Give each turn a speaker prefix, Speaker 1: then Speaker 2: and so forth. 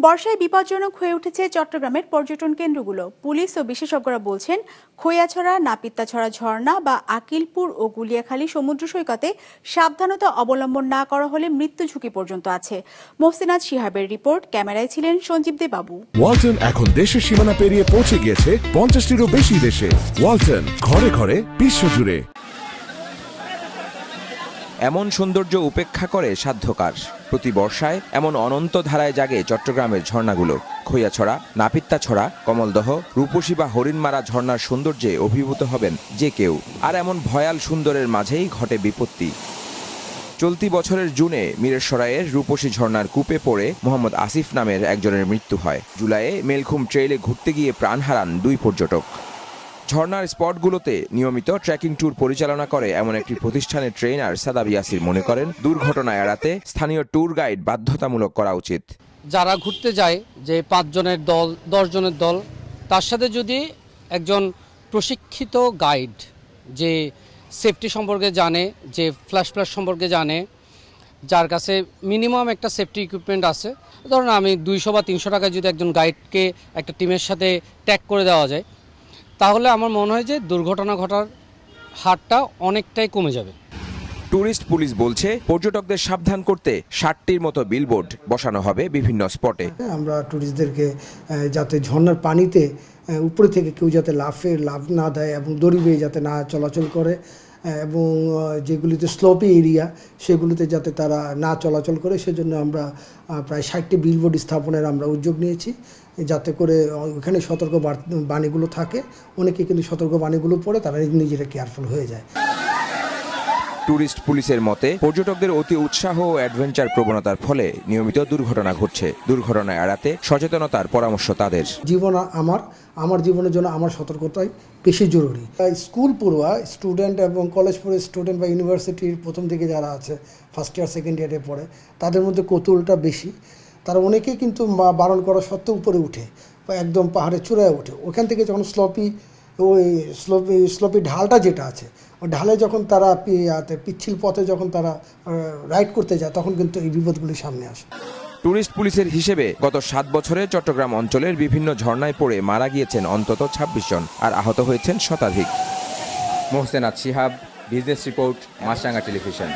Speaker 1: বর্ষায় বিপজ্জনক হয়ে উঠেছে চট্টগ্রামের পর্যটন কেন্দ্রগুলো। পুলিশ ও বিশেষজ্ঞরা বলছেন, খৈয়াছড়া, নাপিতাছড়া ঝর্ণা বা আকিলপুর ও গুলিয়াখালী সমুদ্র সৈকতে সাবধানতা অবলম্বন না করা হলে মৃত্যু ঝুঁকি পর্যন্ত আছে। মোহসিনাত শিহাবের রিপোর্ট, ক্যামেরায় ছিলেন সঞ্জীব দে বাবু।
Speaker 2: ওয়ালটন এখন দেশের সীমানা পেরিয়ে পৌঁছে গিয়েছে 50টিরও বেশি দেশে। ওয়ালটন, ঘরে ঘরে বিশ্বজুড়ে।
Speaker 3: এমন সৌন্দর্য উপেক্ষা করে সাধ্যকার। প্রতি বর্ষায় এমন অনন্ত ধারায় জাগে চট্টগ্রামের ঝর্ণাগুলো। খৈয়াছড়া, নাপিতাছড়া, কমলদহ, রূপসী বা হরিণমারা ঝর্ণার সৌন্দর্যে অভিভূত হবেন যে কেউ। আর এমন ভয়াল সুন্দরের মাঝেই ঘটে বিপত্তি। চলতি বছরের জুনে মিরেশ্বরাইয়ের রূপসী ঝর্ণার কূপে পড়ে মোহাম্মদ আসিফ নামের একজনের মৃত্যু হয়। জুলাইয়ে মেলখুম ট্রেইলে ঘুরতে গিয়ে প্রাণ হারান 2 পর্যটক। ঝর্ণার স্পটগুলোতে নিয়মিত ট্রেকিং ট্যুর পরিচালনা করে এমন একটি প্রতিষ্ঠানের ট্রেনার সাদাব ইয়াসির মনে করেন, দুর্ঘটনা এড়াতে স্থানীয় ট্যুর গাইড বাধ্যতামূলক করা উচিত।
Speaker 4: যারা ঘুরতে যায়, যে 5 জনের দল, 10 জনের দল, তার সাথে যদি একজন প্রশিক্ষিত গাইড, যে সেফটি সম্পর্কে জানে, যে ফ্ল্যাশ সম্পর্কে জানে, যার কাছে মিনিমাম একটা সেফটি ইকুইপমেন্ট আছে, ধরুন আমি 200 বা 300 টাকায় যদি একজন গাইডকে একটা টিমের সাথে ট্যাগ করে দেওয়া যায়, তাহলে আমার মনে হয় যে দুর্ঘটনা ঘটার হারটা অনেকটাই কমে যাবে।
Speaker 3: ট্যুরিস্ট পুলিশ বলছে, পর্যটকদের সাবধান করতে 60টির মতো বিলবোর্ড বসানো হবে বিভিন্ন স্পটে।
Speaker 5: আমরা ট্যুরিস্টদেরকে যাতে ঝর্ণার পানিতে উপরে থেকে কেউ যাতে লাভ না দেয় এবং দড়ি বেয়ে যাতে না চলাচল করে, এবং যেগুলিতে স্লোপি এরিয়া সেগুলিতে যাতে তারা না চলাচল করে, সেজন্য আমরা প্রায় 60টি বিলবোর্ড স্থাপনের আমরা উদ্যোগ নিয়েছি, যাতে করে ওখানে সতর্ক বাণীগুলো থাকে। অনেকে কিন্তু সতর্ক বাণীগুলো পড়ে তারা নিজেরা কেয়ারফুল হয়ে যায়।
Speaker 3: ট্যুরিস্ট পুলিশের মতে, পর্যটকদের অতি উৎসাহ ও অ্যাডভেঞ্চার প্রবণতার ফলে নিয়মিত দুর্ঘটনা ঘটছে। দুর্ঘটনা এড়াতে সচেতনতার পরামর্শ তাদের।
Speaker 5: জীবন আমার জীবনের জন্য আমার সতর্কতাই বেশি জরুরি। স্কুল পড়ুয়া স্টুডেন্ট এবং কলেজ পড়ে স্টুডেন্ট বা ইউনিভার্সিটির প্রথম দিকে যারা আছে, ফার্স্ট ইয়ার সেকেন্ড ইয়ারে পড়ে, তাদের মধ্যে কৌতূহলটা বেশি। তারা অনেকেই কিন্তু বারণ করা সত্ত্বেও উপরে উঠে বা একদম পাহাড়ে চূড়ায় ওঠে। ওখান থেকে যখন স্লোপি ঢালটা যেটা আছে, ওই ঢালে যখন তারা পিচ্ছিল পথে যখন তারা রাইড করতে যায়, তখন কিন্তু এই বিপদগুলি সামনে আসে।
Speaker 3: ট্যুরিস্ট পুলিশের হিসেবে গত 7 বছরে চট্টগ্রাম অঞ্চলের বিভিন্ন ঝর্ণায় পড়ে মারা গিয়েছেন অন্তত 26 জন, আর আহত হয়েছেন শতাধিক।
Speaker 6: মোহসিনাত শিহাব, বিজনেস রিপোর্ট, মাছরাঙা টেলিভিশন।